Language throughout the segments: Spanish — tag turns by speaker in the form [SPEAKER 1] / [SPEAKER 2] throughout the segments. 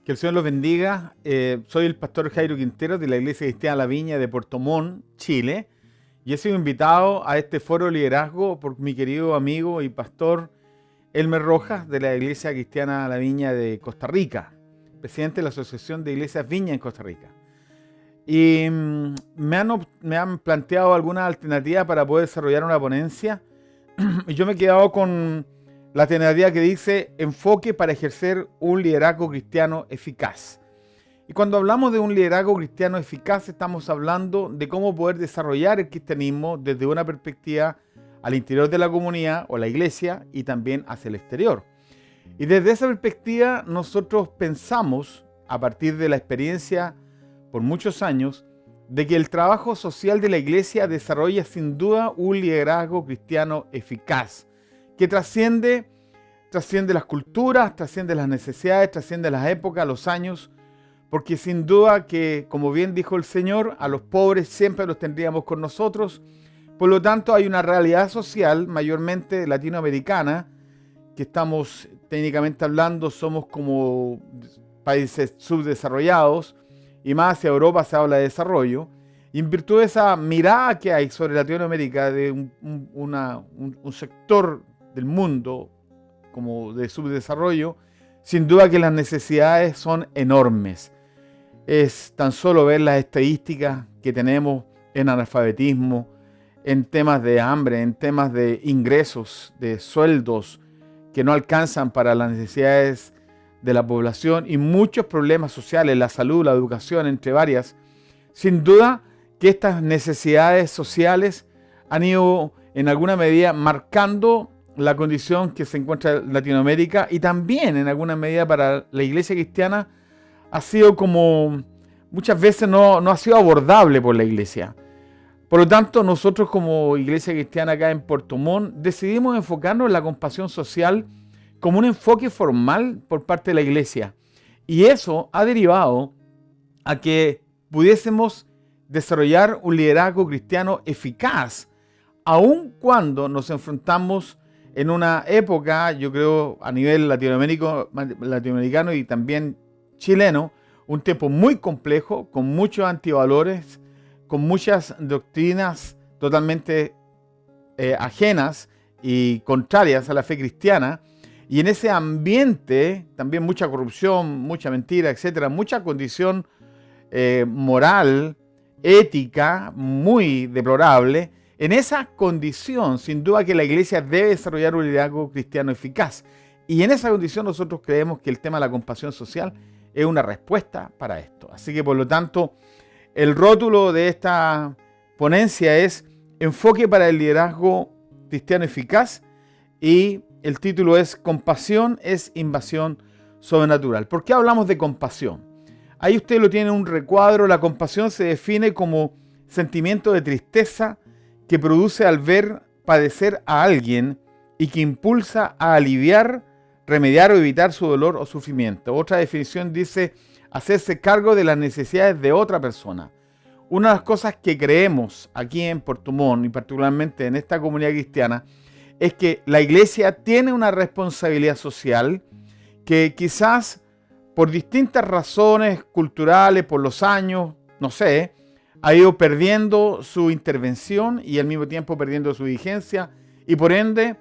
[SPEAKER 1] Que el Señor los bendiga. Soy el pastor Jairo Quintero de la Iglesia Cristiana La Viña de Puerto Montt, Chile. Y he sido invitado a este foro de liderazgo por mi querido amigo y pastor Elmer Rojas de la Iglesia Cristiana La Viña de Costa Rica, presidente de la Asociación de Iglesias Viña en Costa Rica. Y me han planteado algunas alternativas para poder desarrollar una ponencia. Y yo me he quedado con la alternativa que dice enfoque para ejercer un liderazgo cristiano eficaz. Y cuando hablamos de un liderazgo cristiano eficaz, estamos hablando de cómo poder desarrollar el cristianismo desde una perspectiva al interior de la comunidad o la iglesia y también hacia el exterior. Y desde esa perspectiva nosotros pensamos, a partir de la experiencia por muchos años, de que el trabajo social de la iglesia desarrolla sin duda un liderazgo cristiano eficaz, que trasciende las culturas, trasciende las necesidades, trasciende las épocas, los años, porque sin duda que, como bien dijo el Señor, a los pobres siempre los tendríamos con nosotros. Por lo tanto, hay una realidad social, mayormente latinoamericana, que estamos técnicamente hablando, somos como países subdesarrollados, y más hacia Europa se habla de desarrollo. Y en virtud de esa mirada que hay sobre Latinoamérica, de un sector del mundo como de subdesarrollo, sin duda que las necesidades son enormes. Es tan solo ver las estadísticas que tenemos en analfabetismo, en temas de hambre, en temas de ingresos, de sueldos que no alcanzan para las necesidades de la población y muchos problemas sociales, la salud, la educación, entre varias. Sin duda que estas necesidades sociales han ido en alguna medida marcando la condición que se encuentra en Latinoamérica, y también en alguna medida para la iglesia cristiana ha sido como muchas veces no ha sido abordable por la iglesia. Por lo tanto, nosotros como iglesia cristiana acá en Puerto Montt decidimos enfocarnos en la compasión social como un enfoque formal por parte de la iglesia. Y eso ha derivado a que pudiésemos desarrollar un liderazgo cristiano eficaz, aun cuando nos enfrentamos en una época, yo creo, a nivel latinoamericano y también chileno, un tiempo muy complejo, con muchos antivalores, con muchas doctrinas totalmente ajenas y contrarias a la fe cristiana. Y en ese ambiente también mucha corrupción, mucha mentira, etcétera, mucha condición moral, ética, muy deplorable. En esa condición, sin duda que la iglesia debe desarrollar un liderazgo cristiano eficaz. Y en esa condición nosotros creemos que el tema de la compasión social es una respuesta para esto. Así que por lo tanto, el rótulo de esta ponencia es Enfoque para el liderazgo cristiano eficaz, y el título es Compasión es invasión sobrenatural. ¿Por qué hablamos de compasión? Ahí usted lo tiene en un recuadro. La compasión se define como sentimiento de tristeza que produce al ver padecer a alguien y que impulsa a aliviar, remediar o evitar su dolor o sufrimiento. Otra definición dice hacerse cargo de las necesidades de otra persona. Una de las cosas que creemos aquí en Puerto Montt y particularmente en esta comunidad cristiana es que la iglesia tiene una responsabilidad social que quizás por distintas razones culturales, por los años, no sé, ha ido perdiendo su intervención y al mismo tiempo perdiendo su vigencia, y por ende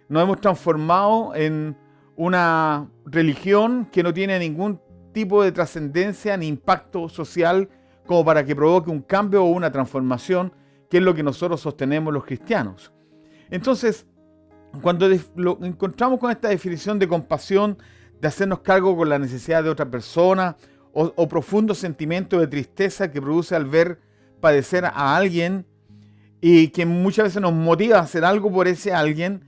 [SPEAKER 1] nos hemos transformado en una religión que no tiene ningún tipo de trascendencia ni impacto social como para que provoque un cambio o una transformación, que es lo que nosotros sostenemos los cristianos. Entonces, cuando lo encontramos con esta definición de compasión, de hacernos cargo con la necesidad de otra persona, o profundo sentimiento de tristeza que produce al ver padecer a alguien y que muchas veces nos motiva a hacer algo por ese alguien,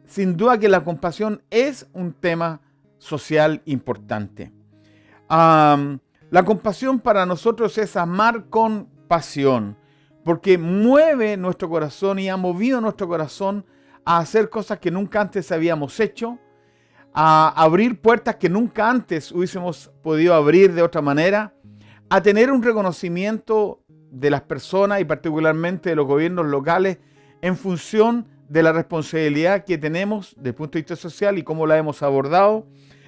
[SPEAKER 1] sin duda que la compasión es un tema social importante. La compasión para nosotros es amar con pasión, porque mueve nuestro corazón y ha movido nuestro corazón a hacer cosas que nunca antes habíamos hecho, a abrir puertas que nunca antes hubiésemos podido abrir de otra manera, a tener un reconocimiento de las personas y particularmente de los gobiernos locales en función de la responsabilidad que tenemos desde el punto de vista social y cómo la hemos abordado.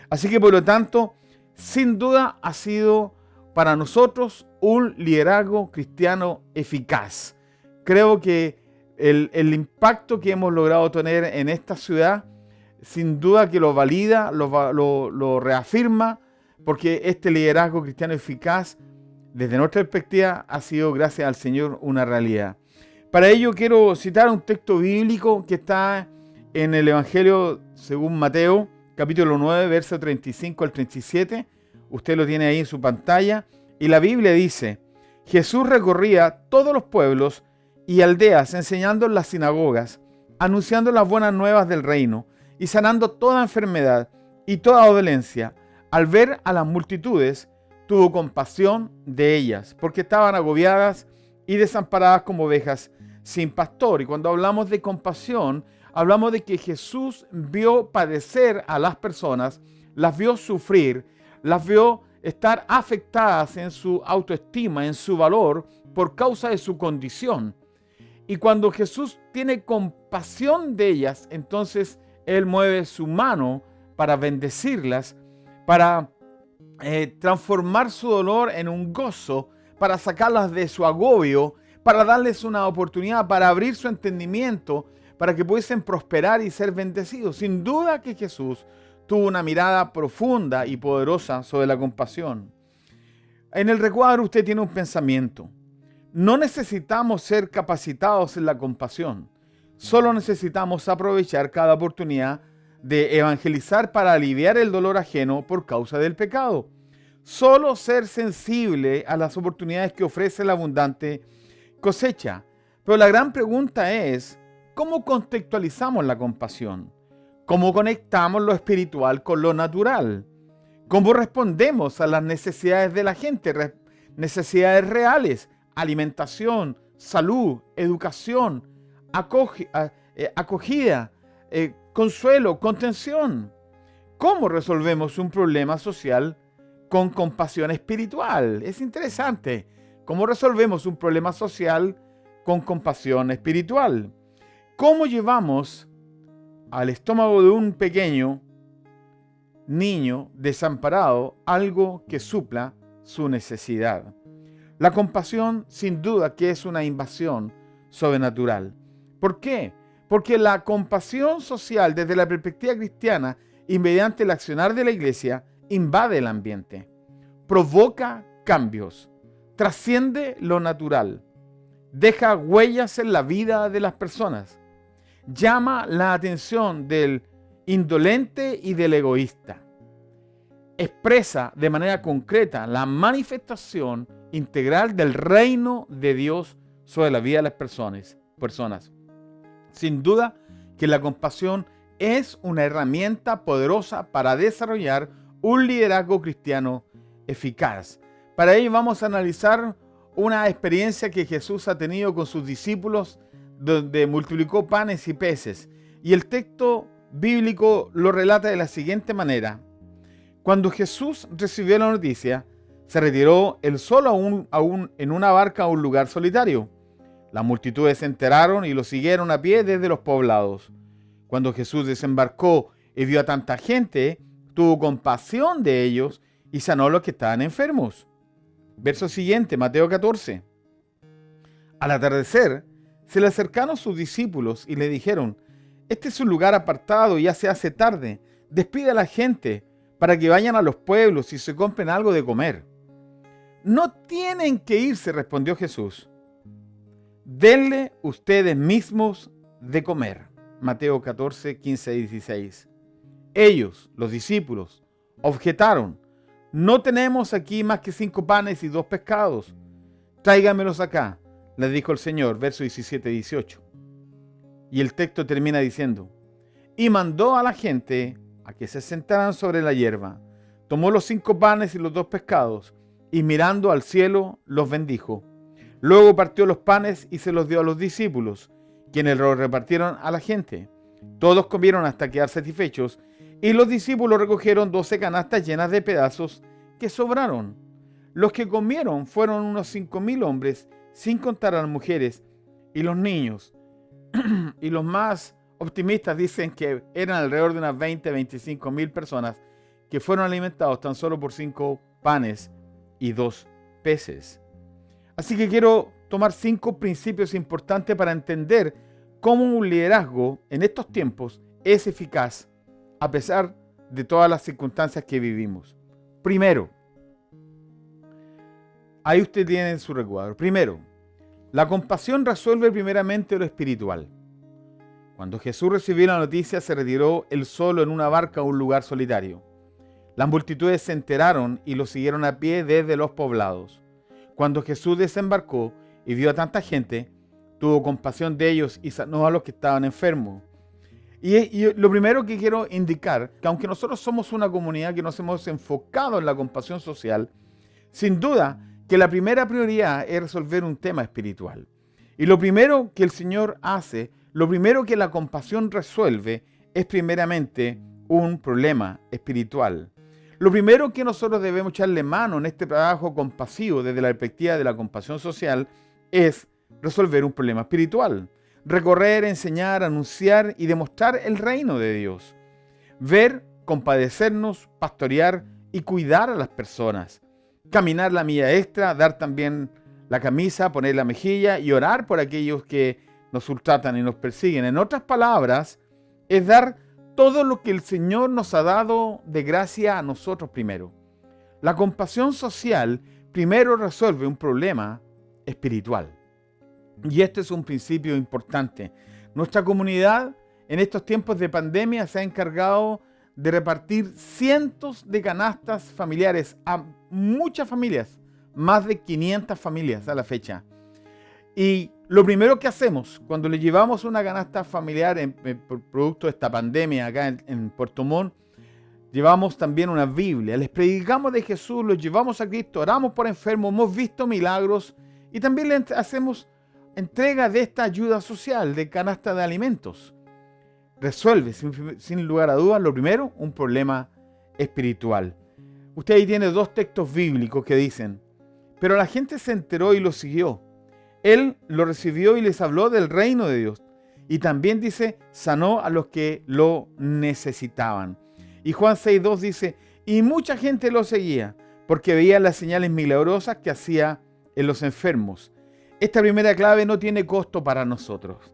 [SPEAKER 1] Así que por lo tanto, sin duda ha sido para nosotros un liderazgo cristiano eficaz. Creo que el impacto que hemos logrado tener en esta ciudad, sin duda que lo valida, lo reafirma, porque este liderazgo cristiano eficaz, desde nuestra perspectiva, ha sido, gracias al Señor, una realidad. Para ello quiero citar un texto bíblico que está en el Evangelio según Mateo, capítulo 9, verso 35 al 37. Usted lo tiene ahí en su pantalla. Y la Biblia dice: Jesús recorría todos los pueblos y aldeas, enseñando en las sinagogas, anunciando las buenas nuevas del reino y sanando toda enfermedad y toda dolencia. Al ver a las multitudes, tuvo compasión de ellas, porque estaban agobiadas y desamparadas como ovejas sin pastor. Y cuando hablamos de compasión, hablamos de que Jesús vio padecer a las personas, las vio sufrir, las vio estar afectadas en su autoestima, en su valor, por causa de su condición. Y cuando Jesús tiene compasión de ellas, entonces Él mueve su mano para bendecirlas, para transformar su dolor en un gozo, para sacarlas de su agobio, para darles una oportunidad, para abrir su entendimiento, para que pudiesen prosperar y ser bendecidos. Sin duda que Jesús tuvo una mirada profunda y poderosa sobre la compasión. En el recuadro usted tiene un pensamiento. No necesitamos ser capacitados en la compasión. Solo necesitamos aprovechar cada oportunidad de evangelizar para aliviar el dolor ajeno por causa del pecado. Solo ser sensible a las oportunidades que ofrece la abundante cosecha. Pero la gran pregunta es, ¿cómo contextualizamos la compasión? ¿Cómo conectamos lo espiritual con lo natural? ¿Cómo respondemos a las necesidades de la gente? Necesidades reales, alimentación, salud, educación, acogida, consuelo, contención. ¿Cómo resolvemos un problema social con compasión espiritual? Es interesante. ¿Cómo resolvemos un problema social con compasión espiritual? ¿Cómo llevamos al estómago de un pequeño niño desamparado algo que supla su necesidad? La compasión, sin duda, que es una invasión sobrenatural. ¿Por qué? Porque la compasión social, desde la perspectiva cristiana y mediante el accionar de la iglesia, invade el ambiente, provoca cambios, trasciende lo natural, deja huellas en la vida de las personas, llama la atención del indolente y del egoísta, expresa de manera concreta la manifestación integral del reino de Dios sobre la vida de las personas. Sin duda que la compasión es una herramienta poderosa para desarrollar un liderazgo cristiano eficaz. Para ello vamos a analizar una experiencia que Jesús ha tenido con sus discípulos, donde multiplicó panes y peces. Y el texto bíblico lo relata de la siguiente manera. Cuando Jesús recibió la noticia, se retiró él solo en una barca a un lugar solitario. Las multitudes se enteraron y lo siguieron a pie desde los poblados. Cuando Jesús desembarcó y vio a tanta gente, tuvo compasión de ellos y sanó a los que estaban enfermos. Verso siguiente, Mateo 14. Al atardecer, se le acercaron sus discípulos y le dijeron: este es un lugar apartado y ya se hace tarde. Despide a la gente para que vayan a los pueblos y se compren algo de comer. No tienen que irse, respondió Jesús. Denle ustedes mismos de comer. Mateo 14, 15 y 16. Ellos, los discípulos, objetaron: no tenemos aquí más que 5 panes y 2 pescados. Tráigamelos acá, les dijo el Señor, versos 17 y 18. Y el texto termina diciendo: y mandó a la gente a que se sentaran sobre la hierba. Tomó los 5 panes y los 2 pescados, y mirando al cielo los bendijo. Luego partió los panes y se los dio a los discípulos, quienes los repartieron a la gente. Todos comieron hasta quedar satisfechos, y los discípulos recogieron 12 canastas llenas de pedazos que sobraron. Los que comieron fueron unos 5,000 hombres, sin contar a las mujeres y los niños. Y los más optimistas dicen que eran alrededor de unas 20 a 25,000 personas que fueron alimentados tan solo por 5 panes y 2 peces. Así que quiero tomar 5 principios importantes para entender cómo un liderazgo en estos tiempos es eficaz a pesar de todas las circunstancias que vivimos. Primero, ahí usted tiene su recuadro. Primero, la compasión resuelve primeramente lo espiritual. Cuando Jesús recibió la noticia, se retiró él solo en una barca a un lugar solitario. Las multitudes se enteraron y lo siguieron a pie desde los poblados. Cuando Jesús desembarcó y vio a tanta gente, tuvo compasión de ellos y sanó a los que estaban enfermos. Y lo primero que quiero indicar, que aunque nosotros somos una comunidad que nos hemos enfocado en la compasión social, sin duda que la primera prioridad es resolver un tema espiritual. Y lo primero que el Señor hace, lo primero que la compasión resuelve, es primeramente un problema espiritual. Lo primero que nosotros debemos echarle mano en este trabajo compasivo desde la perspectiva de la compasión social es resolver un problema espiritual. Recorrer, enseñar, anunciar y demostrar el reino de Dios. Ver, compadecernos, pastorear y cuidar a las personas. Caminar la milla extra, dar también la camisa, poner la mejilla y orar por aquellos que nos ultratan y nos persiguen. En otras palabras, es dar todo lo que el Señor nos ha dado de gracia a nosotros primero. La compasión social primero resuelve un problema espiritual. Y este es un principio importante. Nuestra comunidad en estos tiempos de pandemia se ha encargado de repartir cientos de canastas familiares a muchas familias, más de 500 familias a la fecha. Y lo primero que hacemos cuando le llevamos una canasta familiar por producto de esta pandemia acá en Puerto Montt, llevamos también una Biblia, les predicamos de Jesús, los llevamos a Cristo, oramos por enfermos, hemos visto milagros y también le hacemos entrega de esta ayuda social, de canasta de alimentos. Resuelve, sin lugar a dudas, lo primero, un problema espiritual. Usted ahí tiene 2 textos bíblicos que dicen, pero la gente se enteró y lo siguió. Él lo recibió y les habló del reino de Dios. Y también dice, sanó a los que lo necesitaban. Y Juan 6:2 dice, y mucha gente lo seguía, porque veía las señales milagrosas que hacía en los enfermos. Esta primera clave no tiene costo para nosotros.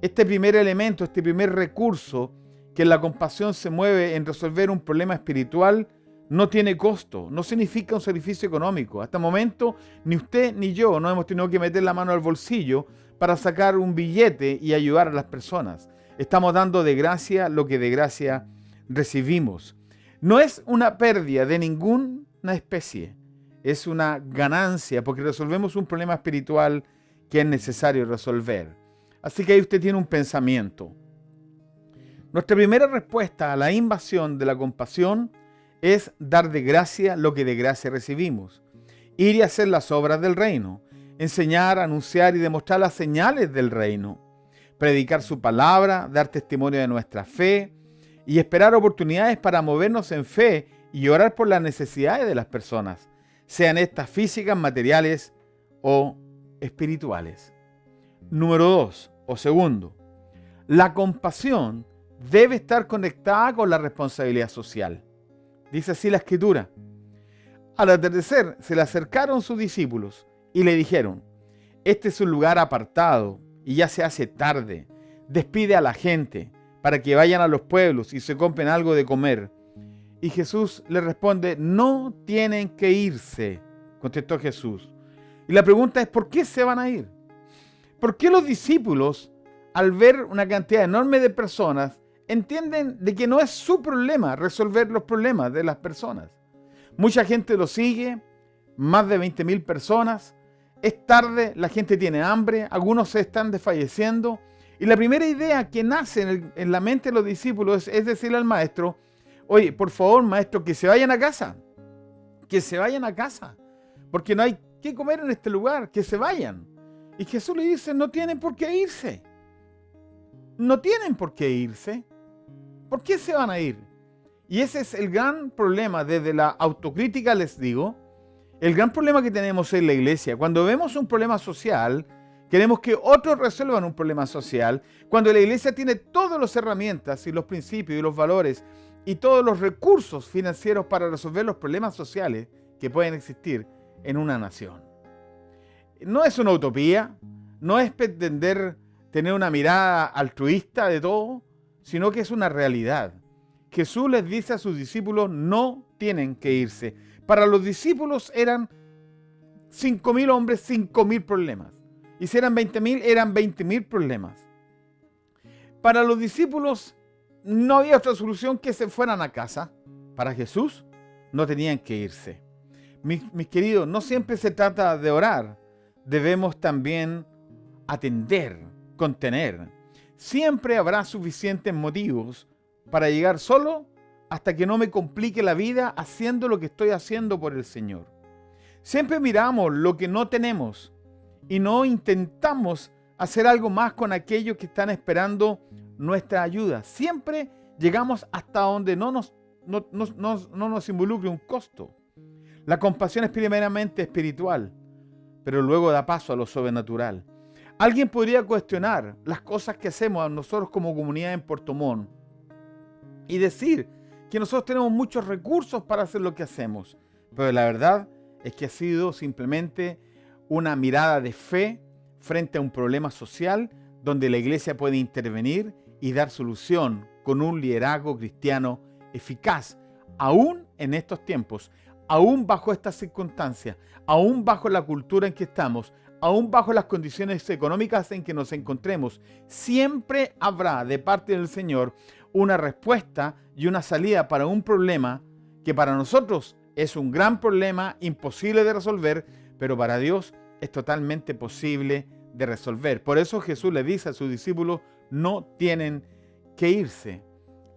[SPEAKER 1] Este primer elemento, este primer recurso que en la compasión se mueve en resolver un problema espiritual, no tiene costo, no significa un sacrificio económico. Hasta el momento, ni usted ni yo no hemos tenido que meter la mano al bolsillo para sacar un billete y ayudar a las personas. Estamos dando de gracia lo que de gracia recibimos. No es una pérdida de ninguna especie, es una ganancia porque resolvemos un problema espiritual que es necesario resolver. Así que ahí usted tiene un pensamiento. Nuestra primera respuesta a la invasión de la compasión es dar de gracia lo que de gracia recibimos. Ir y hacer las obras del reino. Enseñar, anunciar y demostrar las señales del reino. Predicar su palabra, dar testimonio de nuestra fe y esperar oportunidades para movernos en fe y orar por las necesidades de las personas, sean estas físicas, materiales o espirituales. Número 2, o segundo, la compasión debe estar conectada con la responsabilidad social. Dice así la Escritura. Al atardecer se le acercaron sus discípulos y le dijeron, este es un lugar apartado y ya se hace tarde. Despide a la gente para que vayan a los pueblos y se compren algo de comer. Y Jesús le responde, no tienen que irse, contestó Jesús. Y la pregunta es, ¿por qué se van a ir? ¿Por qué los discípulos, al ver una cantidad enorme de personas, entienden de que no es su problema resolver los problemas de las personas? Mucha gente lo sigue, más de 20.000 personas. Es tarde, la gente tiene hambre, algunos se están desfalleciendo. Y la primera idea que nace en la mente de los discípulos es decirle al maestro, oye, por favor, maestro, que se vayan a casa. Que se vayan a casa. Porque no hay que comer en este lugar, que se vayan. Y Jesús le dice, no tienen por qué irse. No tienen por qué irse. ¿Por qué se van a ir? Y ese es el gran problema, desde la autocrítica les digo, el gran problema que tenemos en la iglesia. Cuando vemos un problema social, queremos que otros resuelvan un problema social. Cuando la iglesia tiene todas las herramientas y los principios y los valores y todos los recursos financieros para resolver los problemas sociales que pueden existir en una nación. No es una utopía, no es pretender tener una mirada altruista de todo, sino que es una realidad. Jesús les dice a sus discípulos, no tienen que irse. Para los discípulos eran 5.000 hombres, 5.000 problemas. Y si eran 20.000, eran 20.000 problemas. Para los discípulos no había otra solución que se fueran a casa. Para Jesús no tenían que irse. Mis queridos, no siempre se trata de orar. Debemos también atender, contener. Siempre habrá suficientes motivos para llegar solo hasta que no me complique la vida haciendo lo que estoy haciendo por el Señor. Siempre miramos lo que no tenemos y no intentamos hacer algo más con aquellos que están esperando nuestra ayuda. Siempre llegamos hasta donde no nos involucre un costo. La compasión es primeramente espiritual, pero luego da paso a lo sobrenatural. Alguien podría cuestionar las cosas que hacemos nosotros como comunidad en Puerto Montt y decir que nosotros tenemos muchos recursos para hacer lo que hacemos, pero la verdad es que ha sido simplemente una mirada de fe frente a un problema social donde la iglesia puede intervenir y dar solución con un liderazgo cristiano eficaz, aún en estos tiempos, aún bajo estas circunstancias, aún bajo la cultura en que estamos, aún bajo las condiciones económicas en que nos encontremos. Siempre habrá de parte del Señor una respuesta y una salida para un problema que para nosotros es un gran problema, imposible de resolver, pero para Dios es totalmente posible de resolver. Por eso Jesús le dice a sus discípulos, no tienen que irse.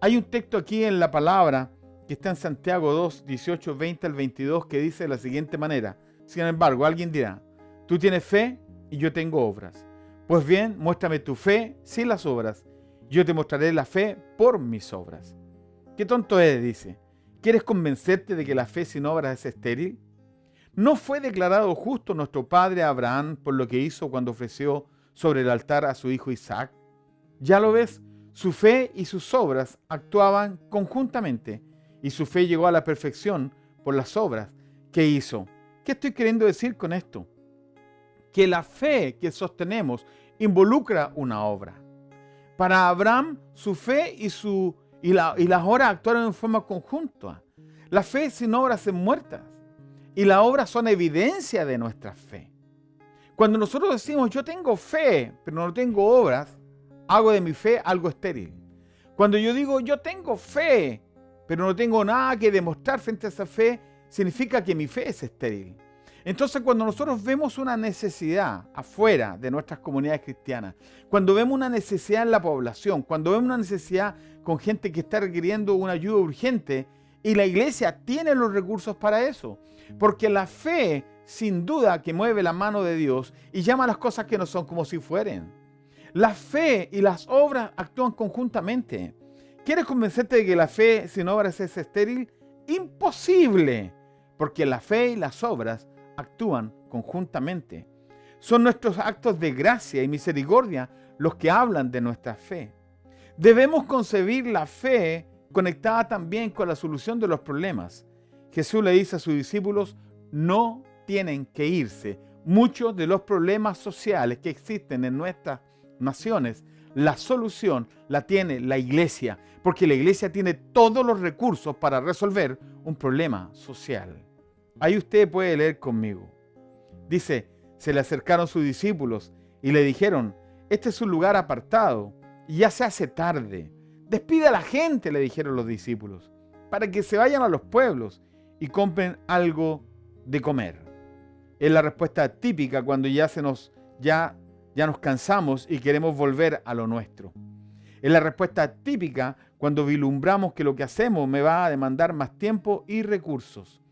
[SPEAKER 1] Hay un texto aquí en la palabra que está en Santiago 2, 18, 20 al 22, que dice de la siguiente manera. Sin embargo, alguien dirá, tú tienes fe y yo tengo obras. Pues bien, muéstrame tu fe sin las obras. Yo te mostraré la fe por mis obras. Qué tonto eres, dice. ¿Quieres convencerte de que la fe sin obras es estéril? ¿No fue declarado justo nuestro padre Abraham por lo que hizo cuando ofreció sobre el altar a su hijo Isaac? Ya lo ves, su fe y sus obras actuaban conjuntamente y su fe llegó a la perfección por las obras que hizo. ¿Qué estoy queriendo decir con esto? Que la fe que sostenemos involucra una obra. Para Abraham, su fe y las obras actuaron en forma conjunta. La fe sin obras es muerta. Y las obras son evidencia de nuestra fe. Cuando nosotros decimos, yo tengo fe, pero no tengo obras, hago de mi fe algo estéril. Cuando yo digo, yo tengo fe, pero no tengo nada que demostrar frente a esa fe, significa que mi fe es estéril. Entonces, cuando nosotros vemos una necesidad afuera de nuestras comunidades cristianas, cuando vemos una necesidad en la población, cuando vemos una necesidad con gente que está requiriendo una ayuda urgente, y la iglesia tiene los recursos para eso, porque la fe, sin duda, que mueve la mano de Dios y llama las cosas que no son como si fueran. La fe y las obras actúan conjuntamente. ¿Quieres convencerte de que la fe sin obras es estéril? Imposible, porque la fe y las obras actúan conjuntamente. Son nuestros actos de gracia y misericordia los que hablan de nuestra fe. Debemos concebir la fe conectada también con la solución de los problemas. Jesús le dice a sus discípulos, no tienen que irse. Muchos de los problemas sociales que existen en nuestras naciones, la solución la tiene la iglesia, porque la iglesia tiene todos los recursos para resolver un problema social. Ahí usted puede leer conmigo. Dice, se le acercaron sus discípulos y le dijeron, este es un lugar apartado y ya se hace tarde. Despide a la gente, le dijeron los discípulos, para que se vayan a los pueblos y compren algo de comer. Es la respuesta típica cuando ya nos cansamos y queremos volver a lo nuestro. Es la respuesta típica cuando vislumbramos que lo que hacemos me va a demandar más tiempo y recursos.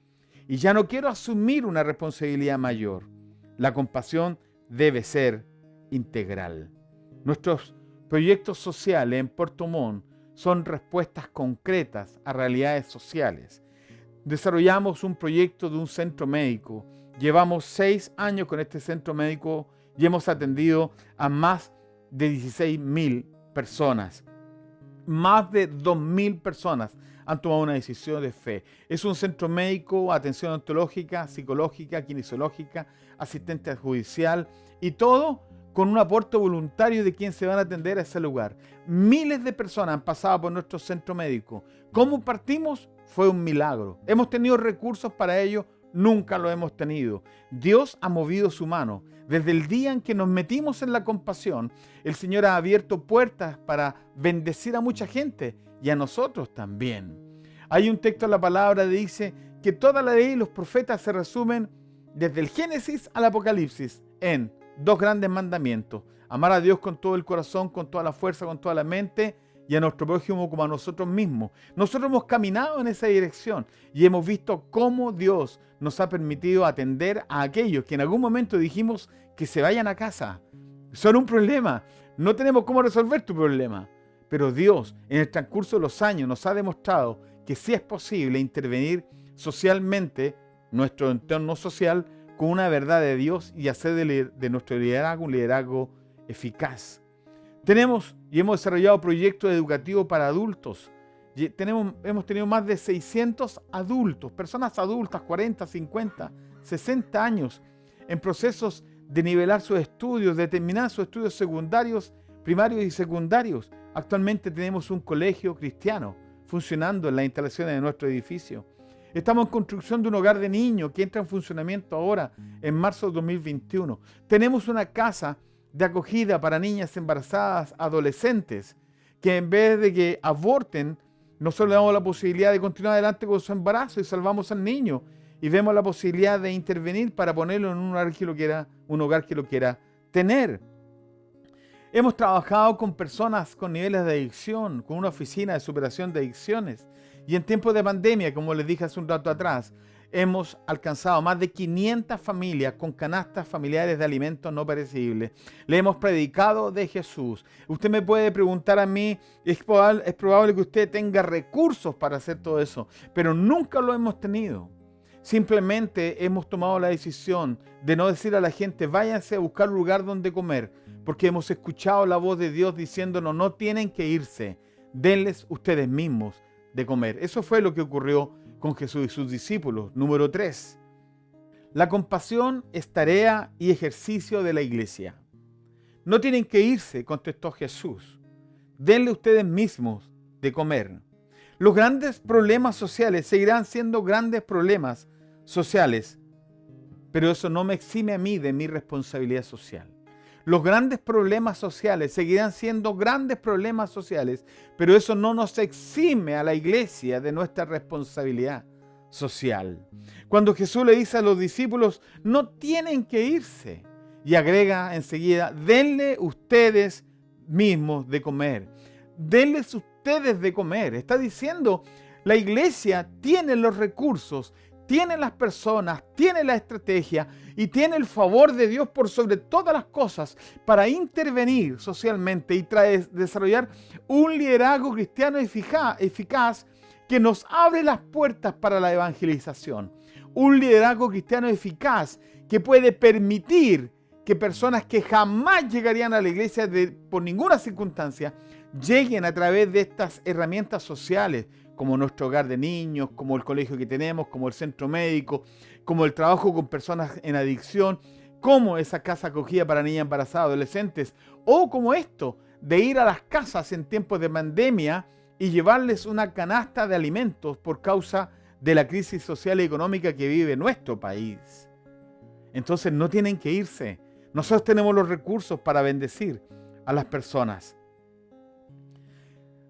[SPEAKER 1] Y ya no quiero asumir una responsabilidad mayor. La compasión debe ser integral. Nuestros proyectos sociales en Puerto Montt son respuestas concretas a realidades sociales. Desarrollamos un proyecto de un centro médico. Llevamos 6 años con este centro médico y hemos atendido a más de 16.000 personas. Más de 2.000 personas han tomado una decisión de fe. Es un centro médico, atención ontológica, psicológica, kinesiológica, asistente judicial y todo con un aporte voluntario de quien se van a atender a ese lugar. Miles de personas han pasado por nuestro centro médico. ¿Cómo partimos? Fue un milagro. ¿Hemos tenido recursos para ello? Nunca lo hemos tenido. Dios ha movido su mano. Desde el día en que nos metimos en la compasión, el Señor ha abierto puertas para bendecir a mucha gente y a nosotros también. Hay un texto en la palabra que dice que toda la ley y los profetas se resumen desde el Génesis al Apocalipsis en dos grandes mandamientos: amar a Dios con todo el corazón, con toda la fuerza, con toda la mente, y a nuestro prójimo como a nosotros mismos. Nosotros hemos caminado en esa dirección y hemos visto cómo Dios nos ha permitido atender a aquellos que en algún momento dijimos que se vayan a casa. Son un problema. No tenemos cómo resolver tu problema. Pero Dios, en el transcurso de los años, nos ha demostrado que sí es posible intervenir socialmente, nuestro entorno social, con una verdad de Dios y hacer de nuestro liderazgo un liderazgo eficaz. Tenemos y hemos desarrollado proyectos educativos para adultos. Hemos tenido más de 600 adultos, personas adultas, 40, 50, 60 años, en procesos de nivelar sus estudios, de terminar sus estudios secundarios, primarios y secundarios. Actualmente tenemos un colegio cristiano funcionando en las instalaciones de nuestro edificio. Estamos en construcción de un hogar de niños que entra en funcionamiento ahora, en marzo de 2021. Tenemos una casa de acogida para niñas embarazadas, adolescentes, que en vez de que aborten, nosotros le damos la posibilidad de continuar adelante con su embarazo y salvamos al niño. Y vemos la posibilidad de intervenir para ponerlo en un hogar que lo quiera tener. Hemos trabajado con personas con niveles de adicción, con una oficina de superación de adicciones. Y en tiempos de pandemia, como les dije hace un rato atrás, hemos alcanzado más de 500 familias con canastas familiares de alimentos no perecibles. Le hemos predicado de Jesús. Usted me puede preguntar a mí, es probable que usted tenga recursos para hacer todo eso, pero nunca lo hemos tenido. Simplemente hemos tomado la decisión de no decir a la gente, váyanse a buscar un lugar donde comer, porque hemos escuchado la voz de Dios diciéndonos, no tienen que irse, denles ustedes mismos de comer. Eso fue lo que ocurrió con Jesús y sus discípulos. Número 3. La compasión es tarea y ejercicio de la iglesia. No tienen que irse, contestó Jesús. Denle ustedes mismos de comer. Los grandes problemas sociales seguirán siendo grandes problemas sociales, pero eso no me exime a mí de mi responsabilidad social. Los grandes problemas sociales seguirán siendo grandes problemas sociales, pero eso no nos exime a la iglesia de nuestra responsabilidad social. Cuando Jesús le dice a los discípulos, no tienen que irse, y agrega enseguida, denle ustedes mismos de comer. Denles ustedes de comer. Está diciendo, la iglesia tiene los recursos, tiene las personas, tiene la estrategia y tiene el favor de Dios por sobre todas las cosas para intervenir socialmente y desarrollar un liderazgo cristiano eficaz que nos abre las puertas para la evangelización. Un liderazgo cristiano eficaz que puede permitir que personas que jamás llegarían a la iglesia por ninguna circunstancia lleguen a través de estas herramientas sociales, como nuestro hogar de niños, como el colegio que tenemos, como el centro médico, como el trabajo con personas en adicción, como esa casa acogida para niñas embarazadas, adolescentes, o como esto, de ir a las casas en tiempos de pandemia y llevarles una canasta de alimentos por causa de la crisis social y económica que vive nuestro país. Entonces no tienen que irse. Nosotros tenemos los recursos para bendecir a las personas.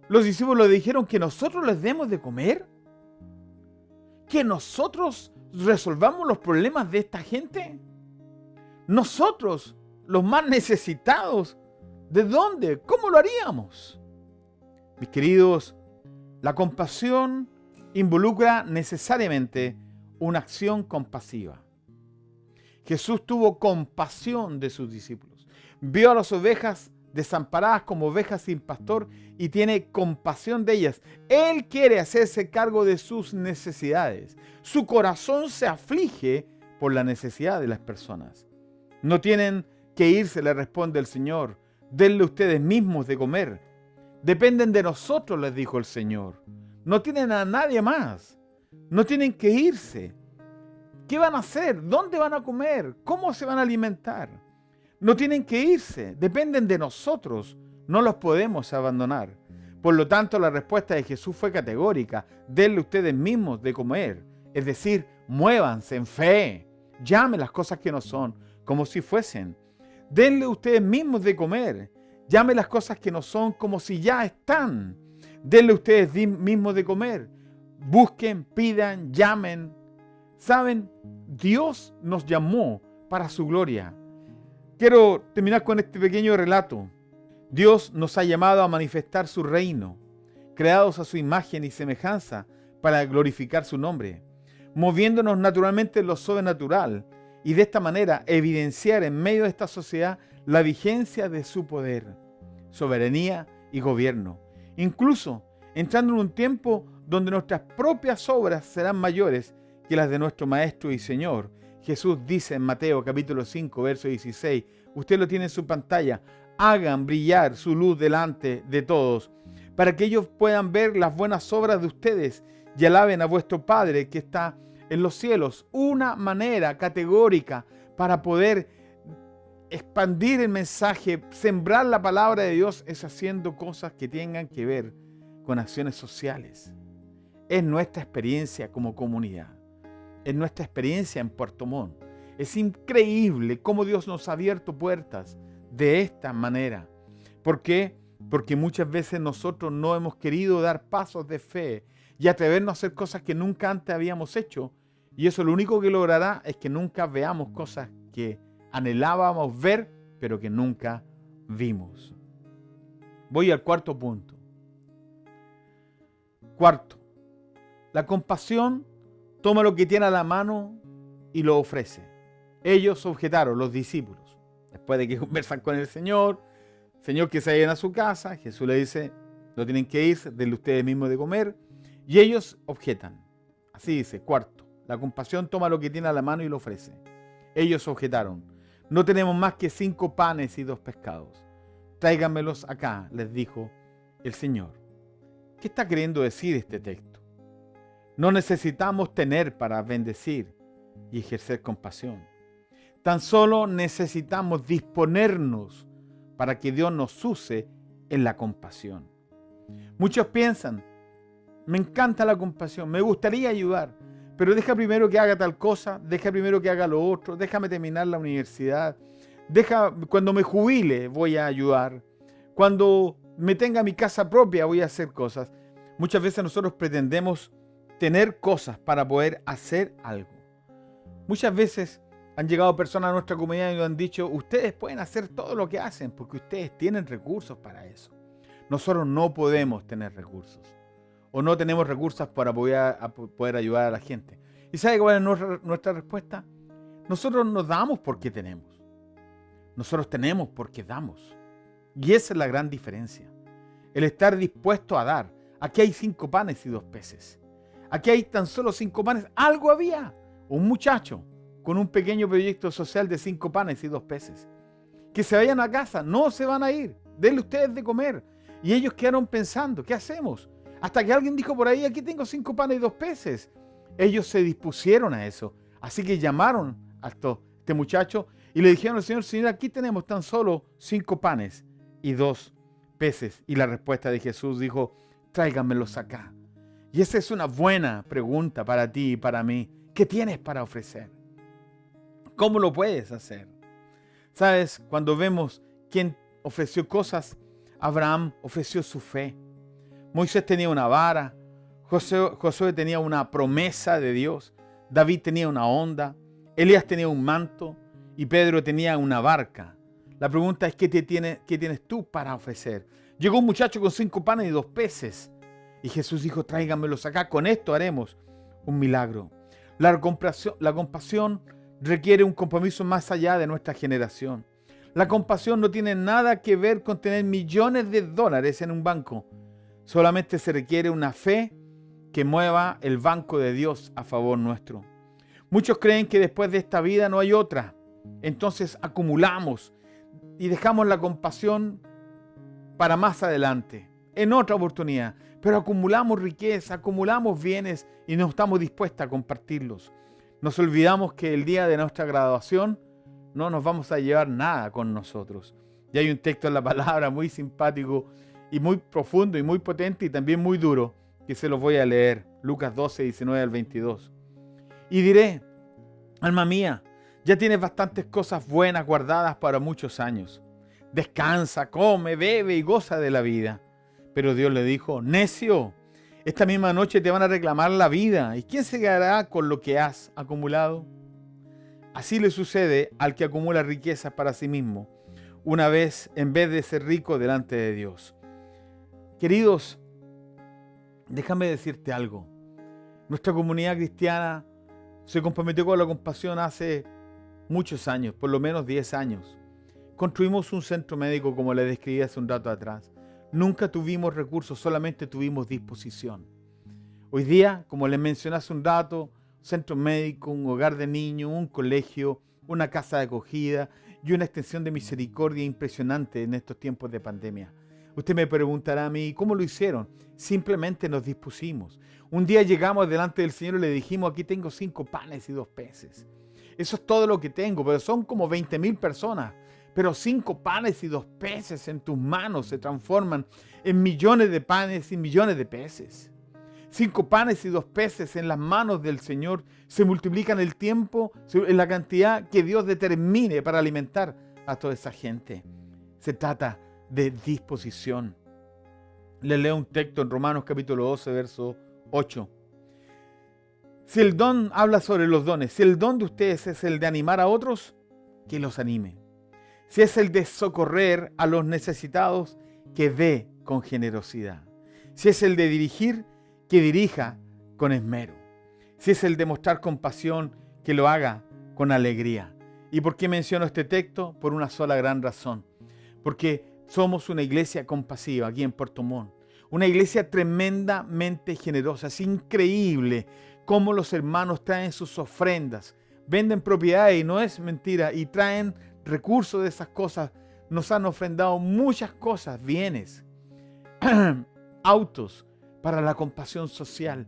[SPEAKER 1] Los discípulos le dijeron que nosotros les demos de comer, que nosotros resolvamos los problemas de esta gente. Nosotros, los más necesitados, ¿de dónde? ¿Cómo lo haríamos? Mis queridos, la compasión involucra necesariamente una acción compasiva. Jesús tuvo compasión de sus discípulos. Vio a las ovejas desamparadas como ovejas sin pastor y tiene compasión de ellas. Él quiere hacerse cargo de sus necesidades. Su corazón se aflige por la necesidad de las personas. No tienen que irse, le responde el Señor. Denle ustedes mismos de comer. Dependen de nosotros, les dijo el Señor. No tienen a nadie más. No tienen que irse. ¿Qué van a hacer? ¿Dónde van a comer? ¿Cómo se van a alimentar? No tienen que irse. Dependen de nosotros. No los podemos abandonar. Por lo tanto, la respuesta de Jesús fue categórica. Denle ustedes mismos de comer. Es decir, muévanse en fe. Llamen las cosas que no son como si fuesen. Denle ustedes mismos de comer. Llamen las cosas que no son como si ya están. Denle ustedes mismos de comer. Busquen, pidan, llamen. ¿Saben? Dios nos llamó para su gloria. Quiero terminar con este pequeño relato. Dios nos ha llamado a manifestar su reino, creados a su imagen y semejanza para glorificar su nombre, moviéndonos naturalmente en lo sobrenatural y de esta manera evidenciar en medio de esta sociedad la vigencia de su poder, soberanía y gobierno, incluso entrando en un tiempo donde nuestras propias obras serán mayores que las de nuestro Maestro y Señor. Jesús dice en Mateo capítulo 5, verso 16, usted lo tiene en su pantalla, hagan brillar su luz delante de todos, para que ellos puedan ver las buenas obras de ustedes y alaben a vuestro Padre que está en los cielos. Una manera categórica para poder expandir el mensaje, sembrar la palabra de Dios, es haciendo cosas que tengan que ver con acciones sociales. Es nuestra experiencia como comunidad. Es nuestra experiencia en Puerto Montt. Es increíble cómo Dios nos ha abierto puertas de esta manera. ¿Por qué? Porque muchas veces nosotros no hemos querido dar pasos de fe y atrevernos a hacer cosas que nunca antes habíamos hecho. Y eso lo único que logrará es que nunca veamos cosas que anhelábamos ver, pero que nunca vimos. Voy al cuarto punto. Cuarto, la compasión toma lo que tiene a la mano y lo ofrece. Ellos objetaron, los discípulos. Después de que conversan con el Señor que se vayan a su casa, Jesús le dice, no tienen que irse, denle ustedes mismos de comer. Y ellos objetan. Así dice, cuarto, la compasión toma lo que tiene a la mano y lo ofrece. Ellos objetaron, no tenemos más que 5 panes y 2 pescados. Tráiganmelos acá, les dijo el Señor. ¿Qué está queriendo decir este texto? No necesitamos tener para bendecir y ejercer compasión. Tan solo necesitamos disponernos para que Dios nos use en la compasión. Muchos piensan, me encanta la compasión, me gustaría ayudar, pero deja primero que haga tal cosa, deja primero que haga lo otro, déjame terminar la universidad, cuando me jubile voy a ayudar, cuando me tenga mi casa propia voy a hacer cosas. Muchas veces nosotros pretendemos tener cosas para poder hacer algo. Muchas veces han llegado personas a nuestra comunidad y nos han dicho, ustedes pueden hacer todo lo que hacen porque ustedes tienen recursos para eso. Nosotros no podemos tener recursos o no tenemos recursos para poder ayudar a la gente. ¿Y sabe cuál es nuestra respuesta? Nosotros no damos porque tenemos. Nosotros tenemos porque damos. Y esa es la gran diferencia. El estar dispuesto a dar. Aquí hay 5 panes y 2 peces. Aquí hay tan solo 5 panes. Algo había. Un muchacho con un pequeño proyecto social de 5 panes y 2 peces. Que se vayan a casa. No se van a ir. Denle ustedes de comer. Y ellos quedaron pensando, ¿qué hacemos? Hasta que alguien dijo por ahí, aquí tengo 5 panes y 2 peces. Ellos se dispusieron a eso. Así que llamaron a este muchacho y le dijeron al Señor, Señor, aquí tenemos tan solo 5 panes y 2 peces. Y la respuesta de Jesús dijo, tráiganmelos acá. Y esa es una buena pregunta para ti y para mí. ¿Qué tienes para ofrecer? ¿Cómo lo puedes hacer? ¿Sabes? Cuando vemos quién ofreció cosas, Abraham ofreció su fe. Moisés tenía una vara. Josué tenía una promesa de Dios. David tenía una onda. Elías tenía un manto. Y Pedro tenía una barca. La pregunta es, ¿qué tienes tú para ofrecer? Llegó un muchacho con 5 panes y 2 peces. Y Jesús dijo, tráiganmelos acá. Con esto haremos un milagro. La compasión requiere un compromiso más allá de nuestra generación. La compasión no tiene nada que ver con tener millones de dólares en un banco. Solamente se requiere una fe que mueva el banco de Dios a favor nuestro. Muchos creen que después de esta vida no hay otra. Entonces acumulamos y dejamos la compasión para más adelante, en otra oportunidad. pero acumulamos riqueza, acumulamos bienes y no estamos dispuestos a compartirlos. Nos olvidamos que el día de nuestra graduación no nos vamos a llevar nada con nosotros. Y hay un texto en la palabra muy simpático y muy profundo y muy potente y también muy duro, que se los voy a leer. Lucas 12, 19 al 22. Y diré, alma mía, ya tienes bastantes cosas buenas guardadas para muchos años. Descansa, come, bebe y goza de la vida. Pero Dios le dijo, necio, esta misma noche te van a reclamar la vida. ¿Y quién se quedará con lo que has acumulado? Así le sucede al que acumula riquezas para sí mismo, una vez en vez de ser rico delante de Dios. Queridos, déjame decirte algo. Nuestra comunidad cristiana se comprometió con la compasión hace muchos años, por lo menos 10 años. Construimos un centro médico como le describí hace un rato atrás. Nunca tuvimos recursos, solamente tuvimos disposición. Hoy día, como les mencioné hace un rato, centro médico, un hogar de niños, un colegio, una casa de acogida y una extensión de misericordia impresionante en estos tiempos de pandemia. Usted me preguntará a mí, ¿cómo lo hicieron? Simplemente nos dispusimos. Un día llegamos delante del Señor y le dijimos, aquí tengo 5 panes y 2 peces. Eso es todo lo que tengo, pero son como 20,000 personas. Pero 5 panes y 2 peces en tus manos se transforman en millones de panes y millones de peces. 5 panes y 2 peces en las manos del Señor se multiplican el tiempo en la cantidad que Dios determine para alimentar a toda esa gente. Se trata de disposición. Les leo un texto en Romanos capítulo 12, verso 8. Si el don habla sobre los dones, si el don de ustedes es el de animar a otros, que los anime. Si es el de socorrer a los necesitados, que dé con generosidad. Si es el de dirigir, que dirija con esmero. Si es el de mostrar compasión, que lo haga con alegría. ¿Y por qué menciono este texto? Por una sola gran razón. Porque somos una iglesia compasiva aquí en Puerto Montt. Una iglesia tremendamente generosa. Es increíble cómo los hermanos traen sus ofrendas. Venden propiedades y no es mentira. Y traen recursos de esas cosas. Nos han ofrendado muchas cosas, bienes, autos para la compasión social.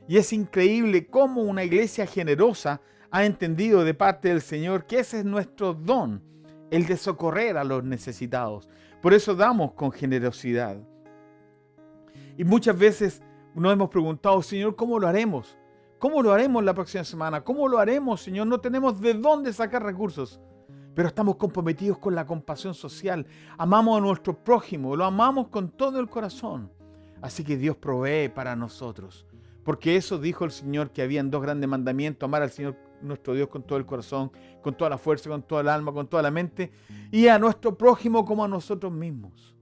[SPEAKER 1] Y es increíble cómo una iglesia generosa ha entendido de parte del Señor que ese es nuestro don, el de socorrer a los necesitados. Por eso damos con generosidad. Y muchas veces nos hemos preguntado, Señor, ¿cómo lo haremos? ¿Cómo lo haremos la próxima semana? ¿Cómo lo haremos, Señor? No tenemos de dónde sacar recursos. Pero estamos comprometidos con la compasión social. Amamos a nuestro prójimo, lo amamos con todo el corazón. Así que Dios provee para nosotros. Porque eso dijo el Señor, que habían 2 grandes mandamientos: amar al Señor nuestro Dios con todo el corazón, con toda la fuerza, con toda el alma, con toda la mente, y a nuestro prójimo como a nosotros mismos.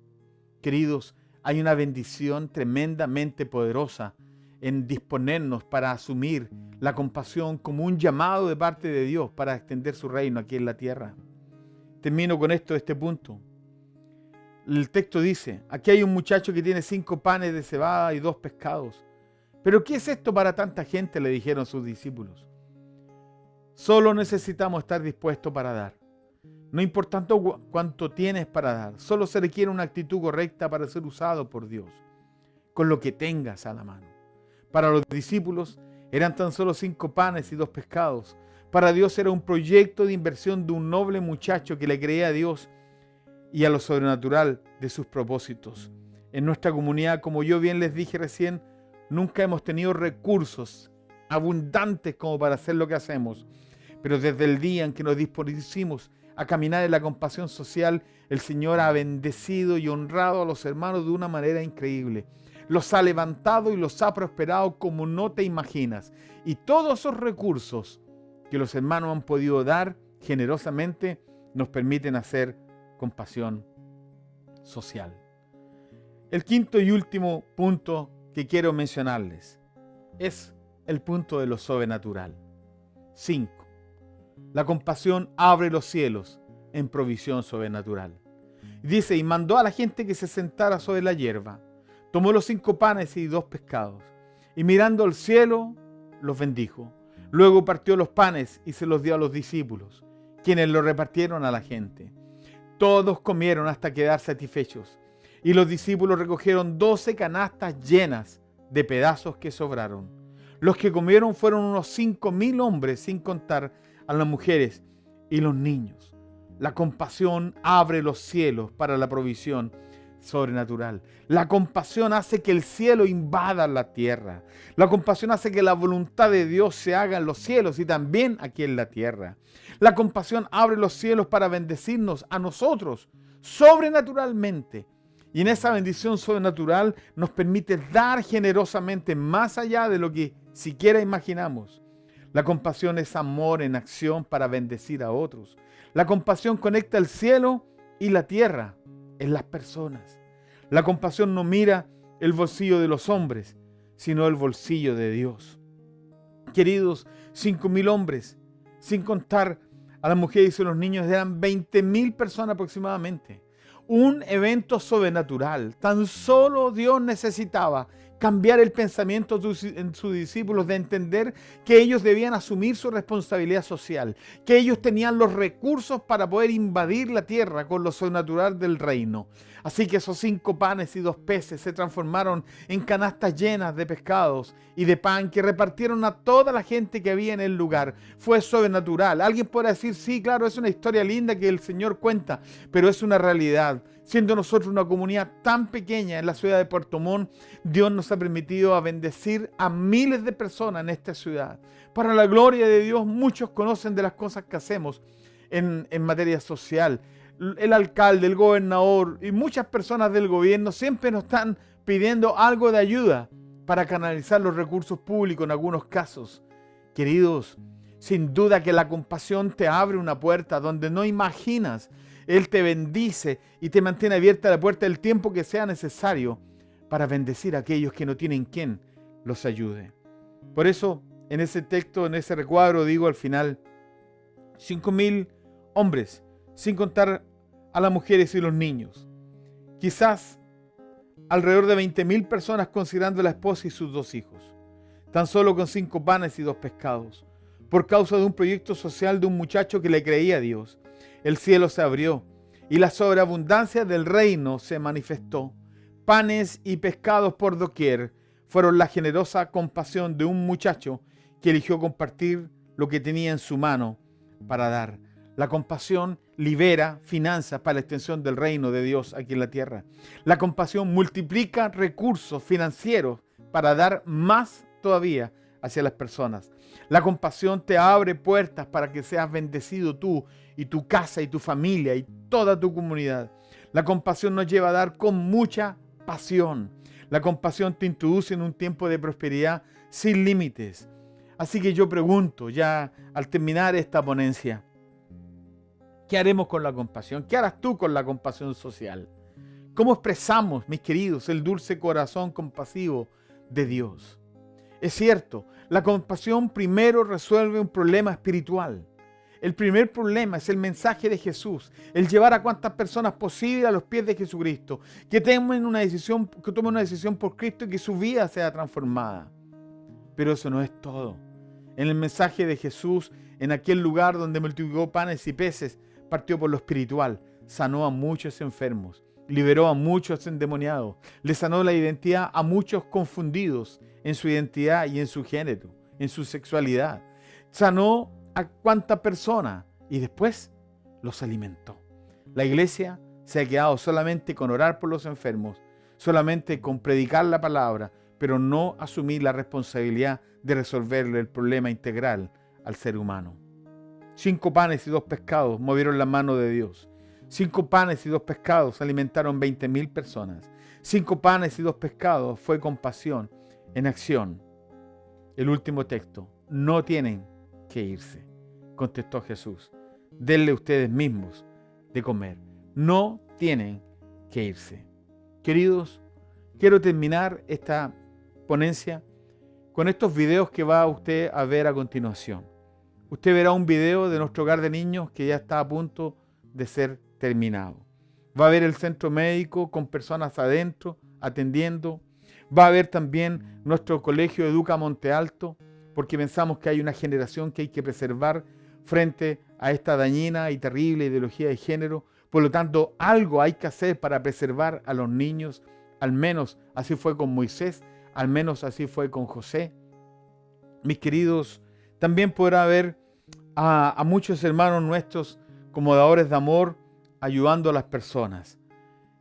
[SPEAKER 1] Queridos, hay una bendición tremendamente poderosa en disponernos para asumir la compasión como un llamado de parte de Dios para extender su reino aquí en la tierra. Termino con este punto. El texto dice, aquí hay un muchacho que tiene 5 panes de cebada y 2 pescados. ¿Pero qué es esto para tanta gente?, le dijeron sus discípulos. Solo necesitamos estar dispuestos para dar. No importando cuánto tienes para dar, solo se requiere una actitud correcta para ser usado por Dios, con lo que tengas a la mano. Para los discípulos eran tan solo 5 panes y 2 pescados. Para Dios era un proyecto de inversión de un noble muchacho que le creía a Dios y a lo sobrenatural de sus propósitos. En nuestra comunidad, como yo bien les dije recién, nunca hemos tenido recursos abundantes como para hacer lo que hacemos. Pero desde el día en que nos dispusimos a caminar en la compasión social, el Señor ha bendecido y honrado a los hermanos de una manera increíble. Los ha levantado y los ha prosperado como no te imaginas. Y todos esos recursos que los hermanos han podido dar generosamente nos permiten hacer compasión social. El quinto y último punto que quiero mencionarles es el punto de lo sobrenatural. 5. La compasión abre los cielos en provisión sobrenatural. Dice, y mandó a la gente que se sentara sobre la hierba. Tomó los 5 panes y 2 pescados, y mirando al cielo, los bendijo. Luego partió los panes y se los dio a los discípulos, quienes los repartieron a la gente. Todos comieron hasta quedar satisfechos, Y los discípulos recogieron 12 canastas llenas de pedazos que sobraron. Los que comieron fueron unos 5.000 hombres, sin contar a las mujeres y los niños. La compasión abre los cielos para la provisión sobrenatural. La compasión hace que el cielo invada la tierra. La compasión hace que la voluntad de Dios se haga en los cielos y también aquí en la tierra. La compasión abre los cielos para bendecirnos a nosotros sobrenaturalmente. Y en esa bendición sobrenatural nos permite dar generosamente más allá de lo que siquiera imaginamos. La compasión es amor en acción para bendecir a otros. La compasión conecta el cielo y la tierra en las personas. La compasión no mira el bolsillo de los hombres, sino el bolsillo de Dios. Queridos, 5.000 hombres, sin contar a las mujeres y a los niños, eran 20.000 personas aproximadamente. Un evento sobrenatural. Tan solo Dios necesitaba cambiar el pensamiento en sus discípulos, de entender que ellos debían asumir su responsabilidad social, que ellos tenían los recursos para poder invadir la tierra con lo sobrenatural del reino. Así que esos 5 panes y 2 peces se transformaron en canastas llenas de pescados y de pan que repartieron a toda la gente que había en el lugar. Fue sobrenatural. Alguien podrá decir, sí, claro, es una historia linda que el Señor cuenta, pero es una realidad. Siendo nosotros una comunidad tan pequeña en la ciudad de Puerto Montt, Dios nos ha permitido bendecir a miles de personas en esta ciudad. Para la gloria de Dios, muchos conocen de las cosas que hacemos en materia social. El alcalde, el gobernador y muchas personas del gobierno siempre nos están pidiendo algo de ayuda para canalizar los recursos públicos en algunos casos. Queridos, sin duda que la compasión te abre una puerta donde no imaginas. Él te bendice y te mantiene abierta la puerta el tiempo que sea necesario para bendecir a aquellos que no tienen quien los ayude. Por eso, en ese texto, en ese recuadro, digo al final, 5.000 hombres, sin contar a las mujeres y los niños. Quizás alrededor de 20.000 personas considerando a la esposa y sus 2 hijos. Tan solo con 5 panes y 2 pescados. Por causa de un proyecto social de un muchacho que le creía a Dios. El cielo se abrió y la sobreabundancia del reino se manifestó. Panes y pescados por doquier fueron la generosa compasión de un muchacho que eligió compartir lo que tenía en su mano para dar. La compasión libera finanzas para la extensión del reino de Dios aquí en la tierra. La compasión multiplica recursos financieros para dar más todavía hacia las personas. La compasión te abre puertas para que seas bendecido tú y tu casa y tu familia y toda tu comunidad. La compasión nos lleva a dar con mucha pasión. La compasión te introduce en un tiempo de prosperidad sin límites. Así que yo pregunto ya al terminar esta ponencia, ¿qué haremos con la compasión? ¿Qué harás tú con la compasión social? ¿Cómo expresamos, mis queridos, el dulce corazón compasivo de Dios? Es cierto, la compasión primero resuelve un problema espiritual. El primer problema es el mensaje de Jesús, el llevar a cuantas personas posible a los pies de Jesucristo, que tomen una decisión por Cristo y que su vida sea transformada. Pero eso no es todo. En el mensaje de Jesús, en aquel lugar donde multiplicó panes y peces, partió por lo espiritual, sanó a muchos enfermos, liberó a muchos endemoniados, le sanó la identidad a muchos confundidos en su identidad y en su género, en su sexualidad. Sanó a cuánta persona y después los alimentó. La iglesia se ha quedado solamente con orar por los enfermos, solamente con predicar la palabra, pero no asumir la responsabilidad de resolverle el problema integral al ser humano. 5 panes y 2 pescados movieron la mano de Dios. 5 panes y 2 pescados alimentaron 20.000 personas. 5 panes y 2 pescados fue compasión en acción. El último texto, no tienen que irse, contestó Jesús. Denle ustedes mismos de comer. No tienen que irse. Queridos, quiero terminar esta ponencia con estos videos que va usted a ver a continuación. Usted verá un video de nuestro hogar de niños que ya está a punto de ser terminado. Va a ver el centro médico con personas adentro atendiendo. Va a ver también nuestro colegio Educa Monte Alto, porque pensamos que hay una generación que hay que preservar frente a esta dañina y terrible ideología de género, Por lo tanto, algo hay que hacer para preservar a los niños. Al menos así fue con Moisés, al menos así fue con José. Mis queridos, también podrá haber a muchos hermanos nuestros como dadores de amor ayudando a las personas.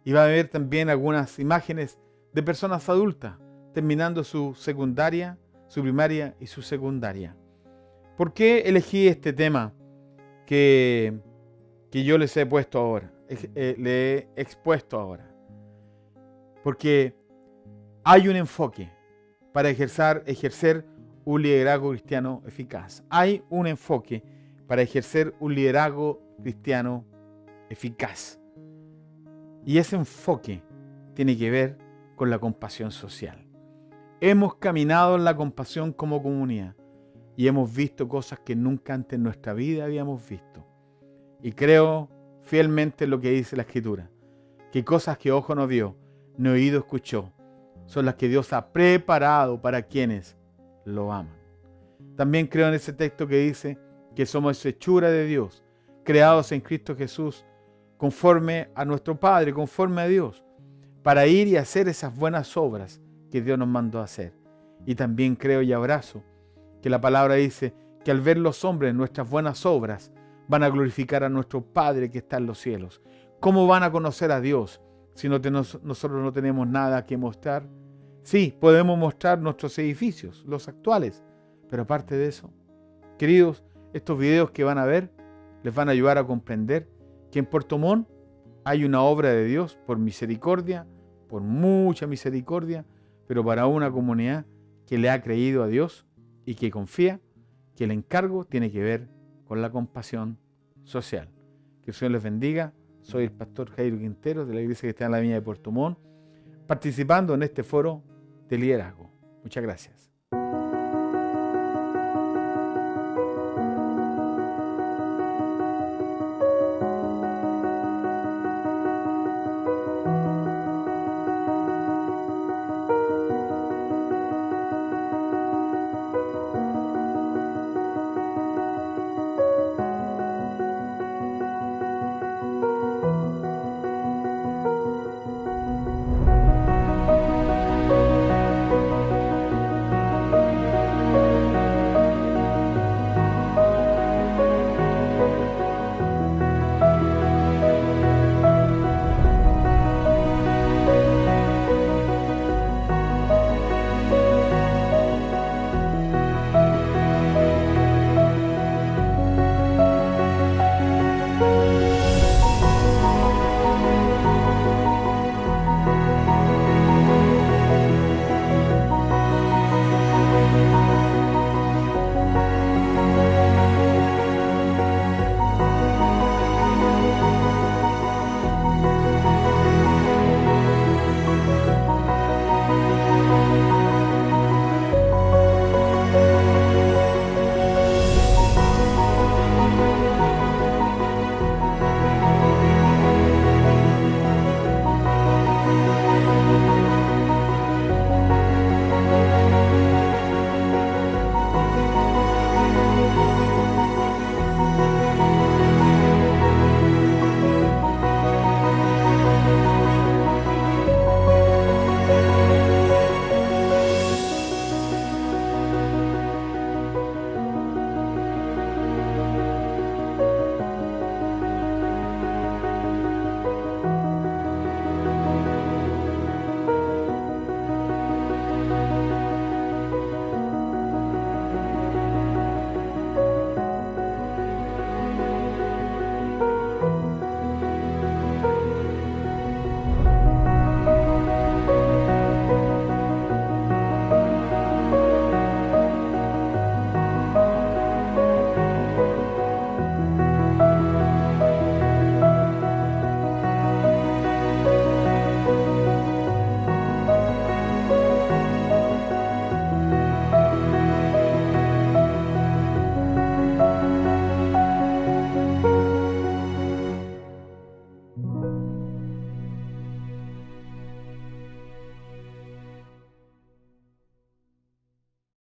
[SPEAKER 1] Y va a haber también algunas imágenes de personas adultas terminando su secundaria, su primaria y su secundaria. ¿Por qué elegí este tema que yo les he puesto ahora? Le he expuesto ahora. Porque hay un enfoque para ejercer un liderazgo cristiano eficaz. Hay un enfoque para ejercer un liderazgo cristiano eficaz. Y ese enfoque tiene que ver con la compasión social. Hemos caminado en la compasión como comunidad y hemos visto cosas que nunca antes en nuestra vida habíamos visto. Y creo fielmente en lo que dice la Escritura, que cosas que ojo no vio, ni oído escuchó, son las que Dios ha preparado para quienes lo aman. También creo en ese texto que dice que somos hechura de Dios, creados en Cristo Jesús, conforme a nuestro Padre, conforme a Dios, para ir y hacer esas buenas obras que Dios nos mandó a hacer. Y también creo y abrazo que la palabra dice que al ver los hombres nuestras buenas obras, van a glorificar a nuestro Padre que está en los cielos. ¿Cómo van a conocer a Dios si nosotros no tenemos nada que mostrar? Sí, podemos mostrar nuestros edificios, los actuales, pero aparte de eso, queridos, estos videos que van a ver les van a ayudar a comprender que en Puerto Montt hay una obra de Dios por misericordia, por mucha misericordia, pero para una comunidad que le ha creído a Dios y que confía que el encargo tiene que ver con la compasión social. Que el Señor les bendiga. Soy el pastor Jairo Quintero de la Iglesia Cristiana de la Viña de Puerto Montt, participando en este foro de liderazgo. Muchas gracias.